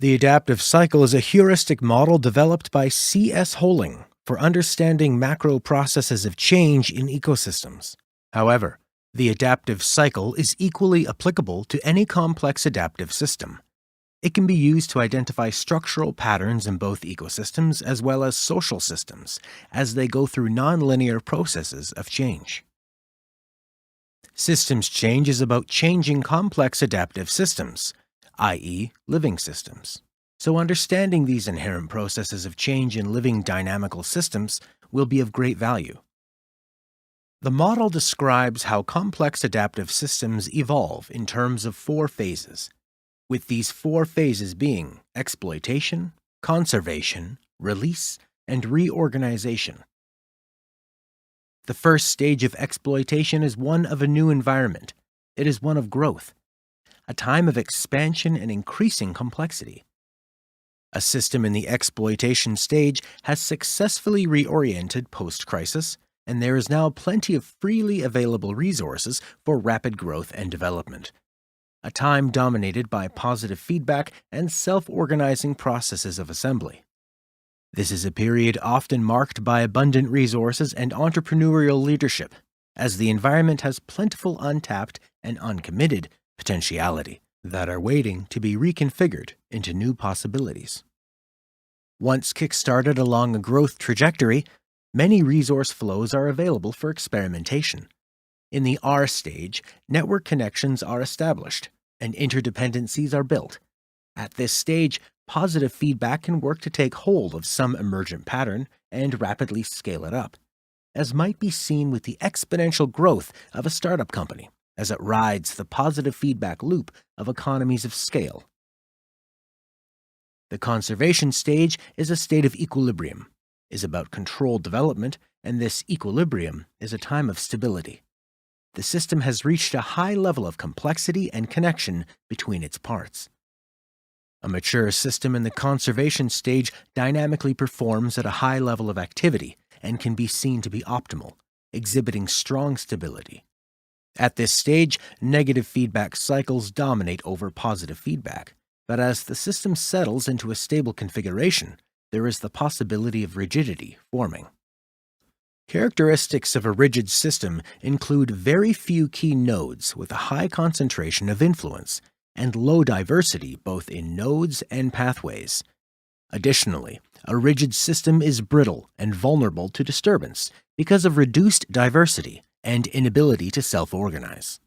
The adaptive cycle is a heuristic model developed by C.S. Holing for understanding macro processes of change in ecosystems. However, the adaptive cycle is equally applicable to any complex adaptive system. It can be used to identify structural patterns in both ecosystems as well as social systems as they go through nonlinear processes of change. Systems change is about changing complex adaptive systems, i.e., living systems. So understanding these inherent processes of change in living dynamical systems will be of great value. The model describes how complex adaptive systems evolve in terms of 4 phases, with these 4 phases being exploitation, conservation, release, and reorganization. The first stage of exploitation is one of a new environment. It is one of growth, a time of expansion and increasing complexity. A system in the exploitation stage has successfully reoriented post-crisis, and there is now plenty of freely available resources for rapid growth and development. A time dominated by positive feedback and self-organizing processes of assembly. This is a period often marked by abundant resources and entrepreneurial leadership, as the environment has plentiful untapped and uncommitted potentiality that are waiting to be reconfigured into new possibilities. Once kick-started along a growth trajectory, many resource flows are available for experimentation. In the R stage, network connections are established and interdependencies are built. At this stage, positive feedback can work to take hold of some emergent pattern and rapidly scale it up, as might be seen with the exponential growth of a startup company as it rides the positive feedback loop of economies of scale. The conservation stage is a state of equilibrium, is about controlled development, and this equilibrium is a time of stability. The system has reached a high level of complexity and connection between its parts. A mature system in the conservation stage dynamically performs at a high level of activity and can be seen to be optimal, exhibiting strong stability. At this stage, negative feedback cycles dominate over positive feedback, but as the system settles into a stable configuration, there is the possibility of rigidity forming. Characteristics of a rigid system include very few key nodes with a high concentration of influence, and low diversity both in nodes and pathways. Additionally, a rigid system is brittle and vulnerable to disturbance because of reduced diversity and inability to self-organize.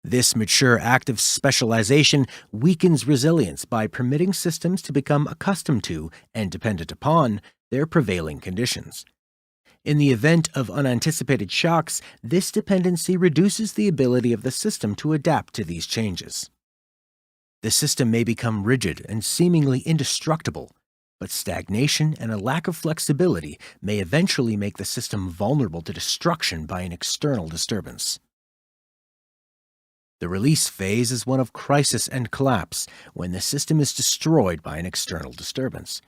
This mature active specialization weakens resilience by permitting systems to become accustomed to and dependent upon their prevailing conditions. In the event of unanticipated shocks, this dependency reduces the ability of the system to adapt to these changes. The system may become rigid and seemingly indestructible, but stagnation and a lack of flexibility may eventually make the system vulnerable to destruction by an external disturbance. The release phase is one of crisis and collapse, when the system is destroyed by an external disturbance.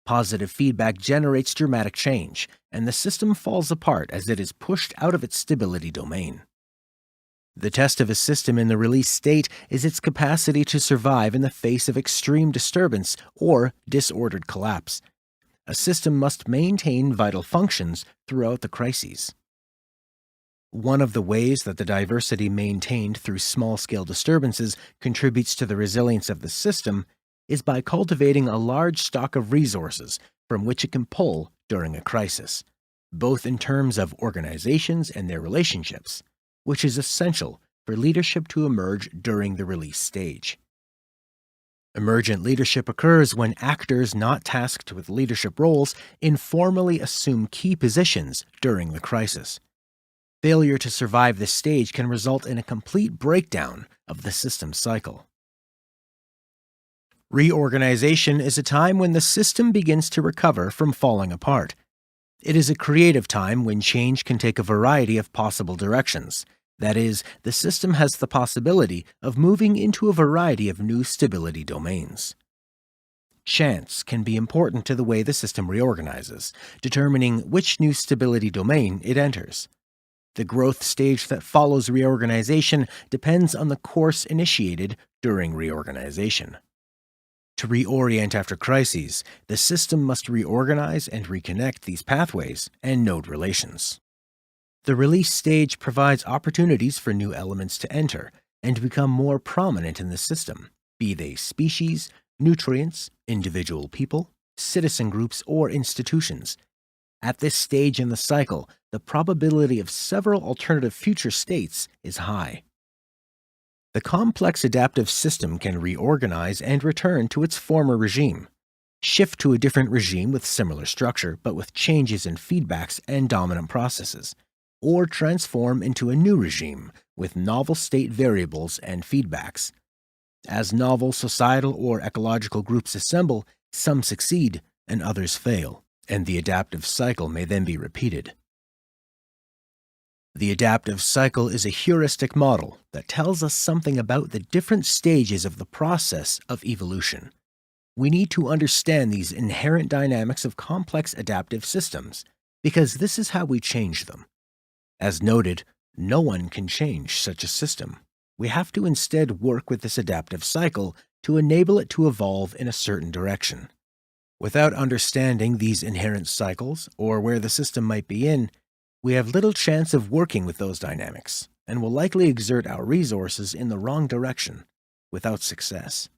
Positive feedback generates dramatic change, and the system falls apart as it is pushed out of its stability domain. The test of a system in the release state is its capacity to survive in the face of extreme disturbance or disordered collapse. A system must maintain vital functions throughout the crises. One of the ways that the diversity maintained through small-scale disturbances contributes to the resilience of the system is by cultivating a large stock of resources from which it can pull during a crisis, both in terms of organizations and their relationships, which is essential for leadership to emerge during the release stage. Emergent leadership occurs when actors not tasked with leadership roles informally assume key positions during the crisis. Failure to survive this stage can result in a complete breakdown of the system cycle. Reorganization is a time when the system begins to recover from falling apart. It is a creative time when change can take a variety of possible directions. That is, the system has the possibility of moving into a variety of new stability domains. Chance can be important to the way the system reorganizes, determining which new stability domain it enters. The growth stage that follows reorganization depends on the course initiated during reorganization. To reorient after crises, the system must reorganize and reconnect these pathways and node relations. The release stage provides opportunities for new elements to enter and become more prominent in the system, be they species, nutrients, individual people, citizen groups, or institutions. At this stage in the cycle, the probability of several alternative future states is high. The complex adaptive system can reorganize and return to its former regime, shift to a different regime with similar structure but with changes in feedbacks and dominant processes, or transform into a new regime with novel state variables and feedbacks. As novel societal or ecological groups assemble, some succeed and others fail, and the adaptive cycle may then be repeated. The adaptive cycle is a heuristic model that tells us something about the different stages of the process of evolution. We need to understand these inherent dynamics of complex adaptive systems, because this is how we change them. As noted, no one can change such a system. We have to instead work with this adaptive cycle to enable it to evolve in a certain direction. Without understanding these inherent cycles, or where the system might be in, we have little chance of working with those dynamics, and will likely exert our resources in the wrong direction, without success.